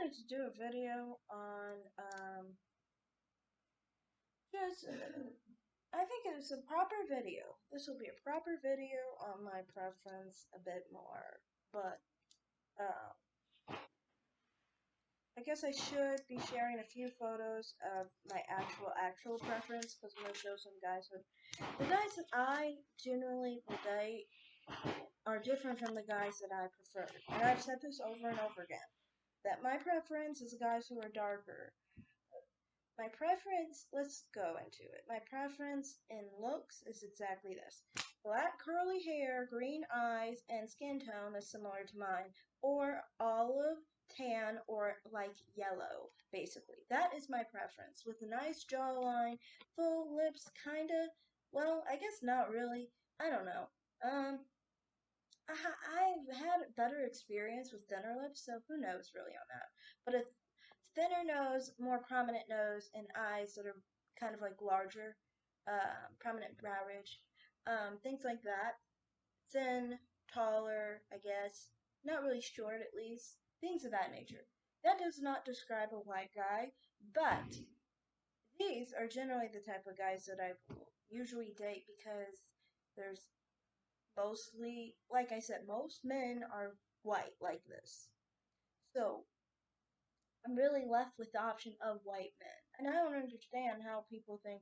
wanted to do a video on just I think it is a proper video. This will be a proper video on my preference a bit more, but uh, I guess I should be sharing a few photos of my actual preference because I'm gonna show some guys who the guys that I generally would date are different from the guys that I prefer. And I've said this over and over again that my preference is guys who are darker. My preference, let's go into it. My preference in looks is exactly this. Black curly hair, green eyes, and skin tone is similar to mine. Or olive, tan, or like yellow, basically. That is my preference. With a nice jawline, full lips, kinda, well, I guess not really. I don't know. I've had better experience with thinner lips, so who knows really on that. But a thinner nose, more prominent nose, and eyes that are kind of like larger, prominent brow ridge, things like that. Thin, taller, I guess. Not really short, at least. Things of that nature. That does not describe a white guy, but these are generally the type of guys that I usually date because there's mostly, like I said, most men are white like this. So I'm really left with the option of white men. And I don't understand how people think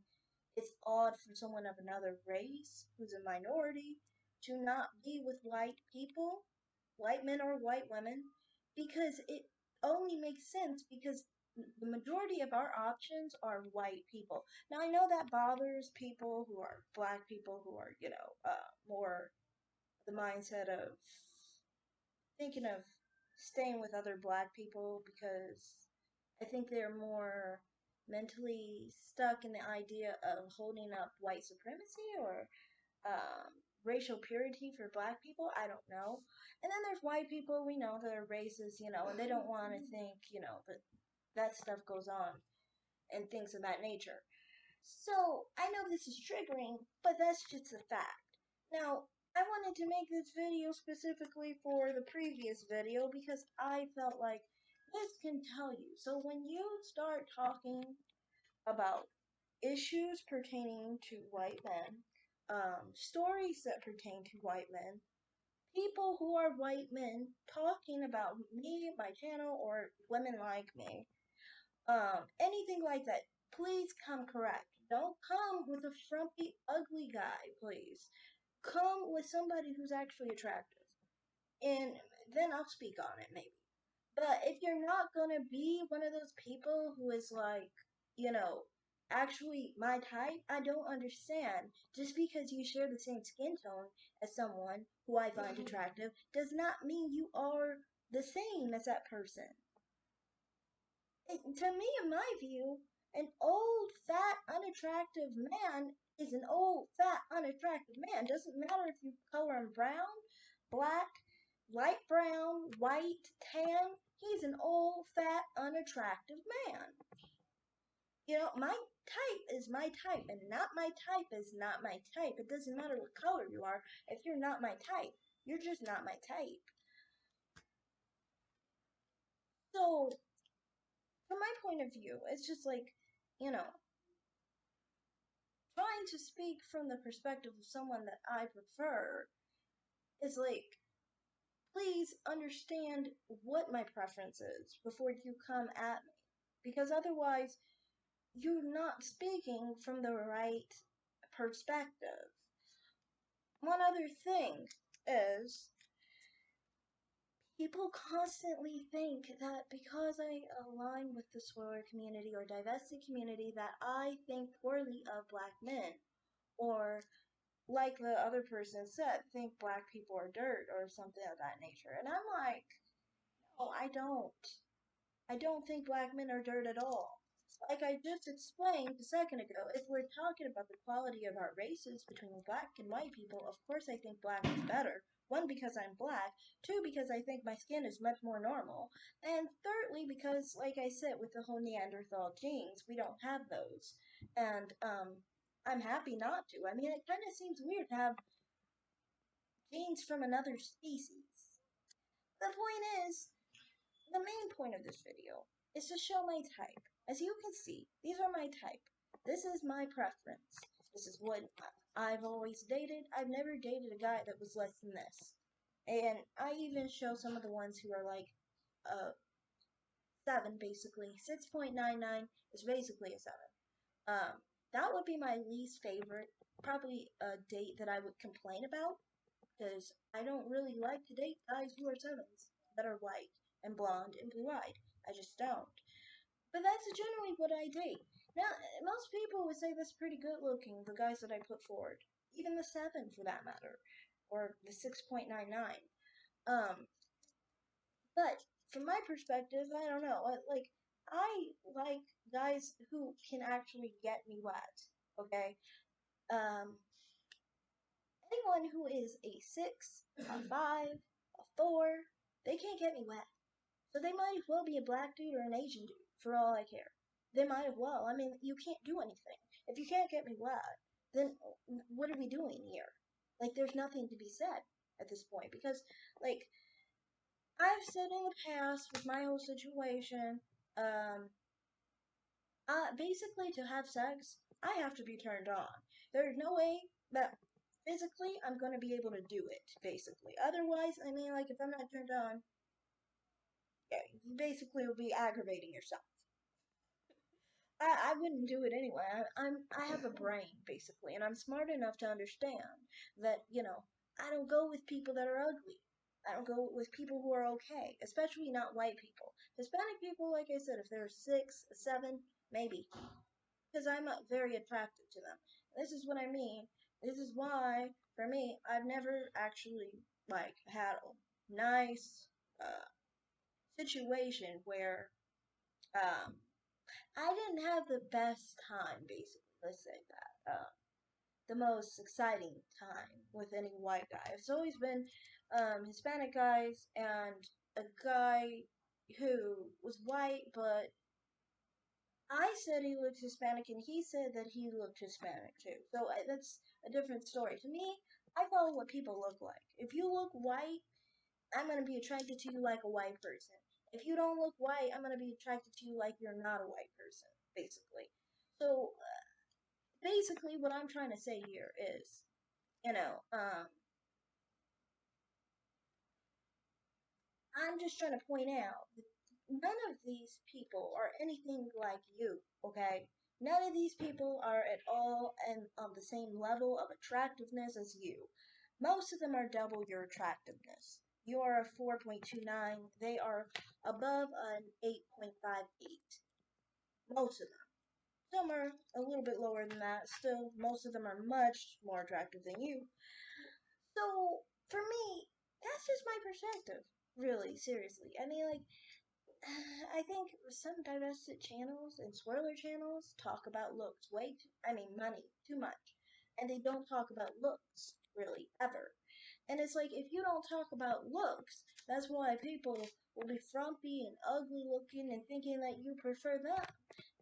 it's odd for someone of another race who's a minority to not be with white people, white men or white women, because it only makes sense because the majority of our options are white people. Now I know that bothers people who are black people who are, more the mindset of thinking of staying with other black people because I think they're more mentally stuck in the idea of holding up white supremacy or racial purity for black people. I don't know. And then there's white people we know that are racist, and they don't want to think, that that stuff goes on and things of that nature. So I know this is triggering, but that's just a fact. Now, I wanted to make this video specifically for the previous video because I felt like this can tell you. So when you start talking about issues pertaining to white men, stories that pertain to white men, people who are white men talking about me, my channel, or women like me, anything like that, please come correct. Don't come with a frumpy, ugly guy, please. Come with somebody who's actually attractive. And then I'll speak on it, maybe. But if you're not gonna be one of those people who is like, you know, actually my type, I don't understand. Just because you share the same skin tone as someone who I find attractive does not mean you are the same as that person. To me, in my view, an old, fat, unattractive man is an old, fat, unattractive man. Doesn't matter if you color him brown, black, light brown, white, tan. He's an old, fat, unattractive man. My type is my type, and not my type is not my type. It doesn't matter what color you are. If you're not my type, you're just not my type. So, from my point of view, it's just like, you know, trying to speak from the perspective of someone that I prefer is like, please understand what my preference is before you come at me. Because otherwise, you're not speaking from the right perspective. One other thing is, people constantly think that because I align with the swearer community or divested community that I think poorly of black men, or like the other person said, think black people are dirt or something of that nature. And I'm like, no, I don't. I don't think black men are dirt at all. Like I just explained a second ago, if we're talking about the quality of our races between black and white people, of course I think black is better. One, because I'm black. Two, because I think my skin is much more normal. And thirdly, because, like I said, with the whole Neanderthal genes, we don't have those. And I'm happy not to. I mean, it kind of seems weird to have genes from another species. The point is, the main point of this video is to show my type. As you can see, these are my type. This is my preference. This is what I've always dated. I've never dated a guy that was less than this. And I even show some of the ones who are like 7 basically. 6.99 is basically a 7. That would be my least favorite, probably a date that I would complain about, because I don't really like to date guys who are 7s that are white and blonde and blue-eyed. I just don't. But that's generally what I date. Now, most people would say that's pretty good looking, the guys that I put forward. Even the 7 for that matter. Or the 6.99. Um, but from my perspective, I don't know. I like guys who can actually get me wet. Okay? Um, anyone who is a 6, a 5, a 4, they can't get me wet. So they might as well be a black dude or an Asian dude, for all I care. They might as well. I mean, you can't do anything. If you can't get me wet, then what are we doing here? Like, there's nothing to be said at this point. Because, like, I've said in the past with my whole situation, um, basically to have sex, I have to be turned on. There's no way that physically I'm going to be able to do it, basically. Otherwise, I mean, like, if I'm not turned on, yeah, you basically will be aggravating yourself. I wouldn't do it anyway. I have a brain basically, and I'm smart enough to understand that I don't go with people that are ugly. I don't go with people who are okay, especially not white people. Hispanic people, like I said, if they're 6, 7, maybe, because I'm very attracted to them. This is what I mean. This is why, for me, I've never actually like had a nice situation where um, I didn't have the best time, basically. Let's say that. The most exciting time with any white guy. It's always been Hispanic guys and a guy who was white, but I said he looked Hispanic and he said that he looked Hispanic too. So that's a different story. To me, I follow what people look like. If you look white, I'm going to be attracted to you like a white person. If you don't look white, I'm going to be attracted to you like you're not a white person, basically. So, basically, what I'm trying to say here is, you know, um, I'm just trying to point out that none of these people are anything like you, okay? None of these people are at all on the same level of attractiveness as you. Most of them are double your attractiveness. You are a 4.29, they are above an 8.58. Most of them. Some are a little bit lower than that. Still, most of them are much more attractive than you. So, for me, that's just my perspective. Really, seriously. I mean, like, I think some divested channels and swirler channels talk about looks I mean, money, too much. And they don't talk about looks, really, ever. And it's like, if you don't talk about looks, that's why people will be frumpy and ugly looking and thinking that you prefer them.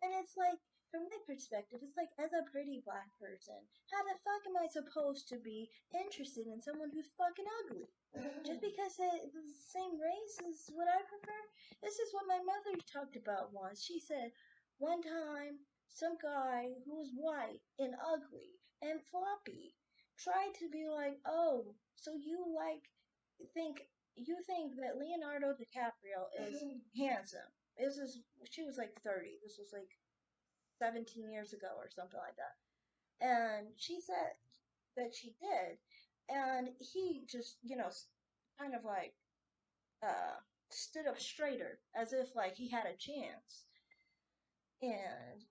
And it's like, from my perspective, it's like, as a pretty black person, how the fuck am I supposed to be interested in someone who's fucking ugly? Just because they're the same race is what I prefer? This is what my mother talked about once. She said, one time, some guy who was white and ugly and floppy tried to be like, oh, so think you think that Leonardo DiCaprio is handsome. She was like 30. This was like 17 years ago or something like that. And she said that she did. And he just, kind of like uh stood up straighter as if like he had a chance. And,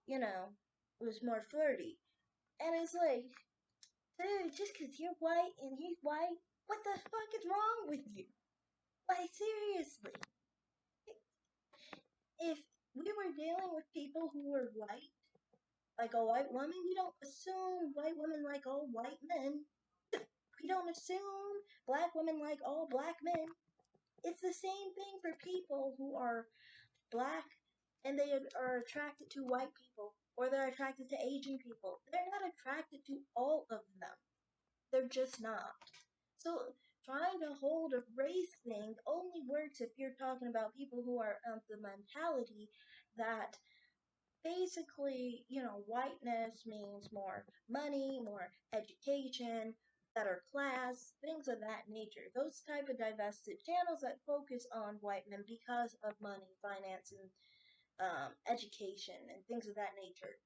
was more flirty. And it's like, dude, just 'cause you're white and he's white, what the fuck is wrong with you? Like, seriously. If we were dealing with people who were white, like a white woman, we don't assume white women like all white men. We don't assume black women like all black men. It's the same thing for people who are black and they are attracted to white people or they're attracted to Asian people. They're not attracted to all of them. They're just not. So trying to hold a race thing only works if you're talking about people who are of the mentality that basically, whiteness means more money, more education, better class, things of that nature. Those type of divested channels that focus on white men because of money, finance, and education, and things of that nature.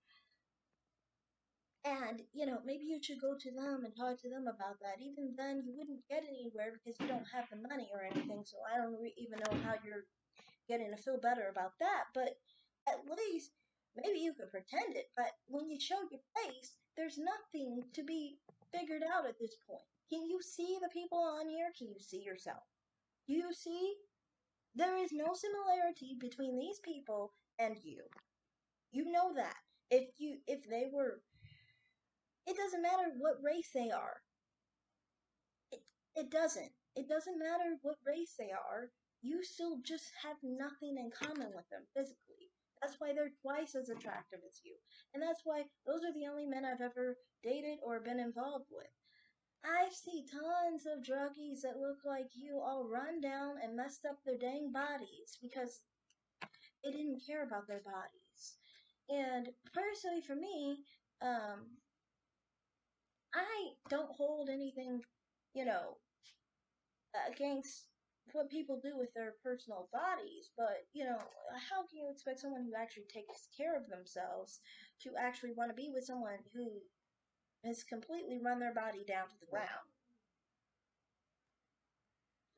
And, maybe you should go to them and talk to them about that. Even then, you wouldn't get anywhere because you don't have the money or anything. So I don't even know how you're getting to feel better about that. But at least maybe you could pretend it. But when you show your face, there's nothing to be figured out at this point. Can you see the people on here? Can you see yourself? Do you see? There is no similarity between these people and you. You know that. If they were, it doesn't matter what race they are. It it doesn't. It doesn't matter what race they are. You still just have nothing in common with them physically. That's why they're twice as attractive as you. And that's why those are the only men I've ever dated or been involved with. I see tons of druggies that look like you all run down and messed up their dang bodies because they didn't care about their bodies. And personally for me, um, I don't hold anything, you know, against what people do with their personal bodies, but how can you expect someone who actually takes care of themselves to actually want to be with someone who has completely run their body down to the ground?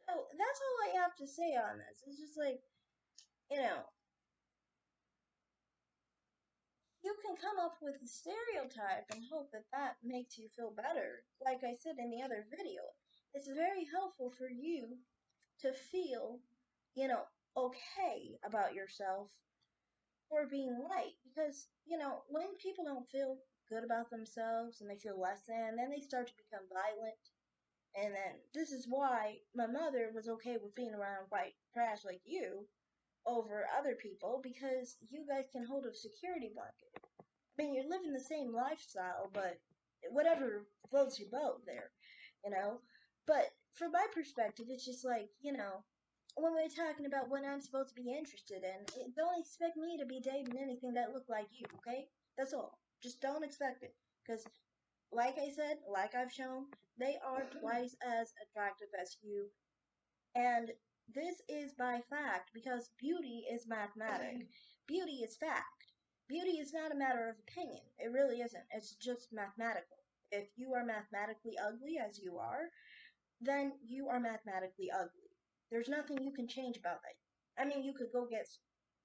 So that's all I have to say on this. It's just like, you know, you can come up with a stereotype and hope that that makes you feel better. Like I said in the other video, it's very helpful for you to feel, you know, okay about yourself for being white because when people don't feel good about themselves and they feel less than, then they start to become violent. And then this is why my mother was okay with being around white trash like you over other people, because you guys can hold a security blanket. I mean, you're living the same lifestyle, but whatever floats your boat there, you know. But from my perspective, it's just like, when we're talking about what I'm supposed to be interested in, don't expect me to be dating anything that look like you, okay? That's all. Just don't expect it, because like I said, like I've shown, they are twice as attractive as you, and this is by fact because beauty is mathematic. Beauty is fact. Beauty is not a matter of opinion. It really isn't. It's just mathematical. If you are mathematically ugly as you are, then you are mathematically ugly. There's nothing you can change about that. I mean, you could go get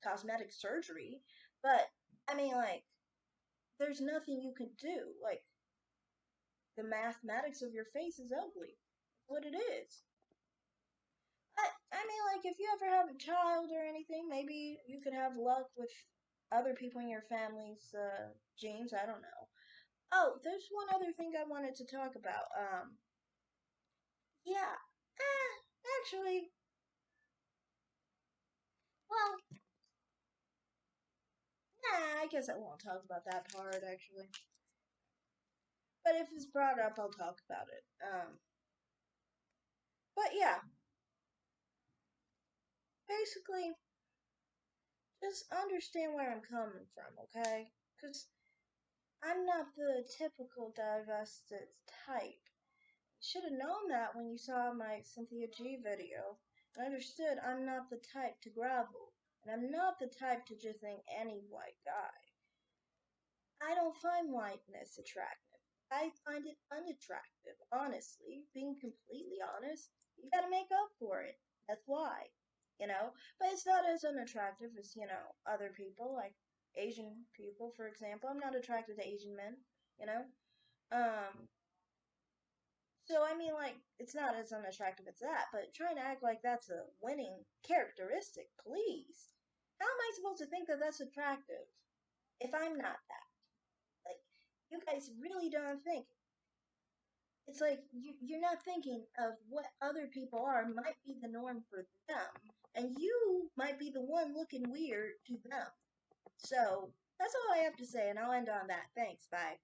cosmetic surgery, but I mean, like, there's nothing you can do. Like, the mathematics of your face is ugly. That's what it is. I mean, like, if you ever have a child or anything, maybe you could have luck with other people in your family's genes. I don't know. Oh, there's one other thing I wanted to talk about. Yeah. Actually, well, nah, I guess I won't talk about that part, actually. But if it's brought up, I'll talk about it. But yeah, basically, just understand where I'm coming from, okay? Because I'm not the typical divested type. Should have known that when you saw my Cynthia G video. And understood I'm not the type to grovel. And I'm not the type to just think any white guy. I don't find whiteness attractive. I find it unattractive, honestly. Being completely honest, you gotta make up for it. That's why. But it's not as unattractive as, other people, like Asian people, for example. I'm not attracted to Asian men, you know? Um, So I mean, like, it's not as unattractive as that, but trying to act like that's a winning characteristic, please. How am I supposed to think that that's attractive if I'm not that? Like, you guys really don't think. It's like you're not thinking of what other people are might be the norm for them, and you might be the one looking weird to them. So that's all I have to say, and I'll end on that. Thanks. Bye.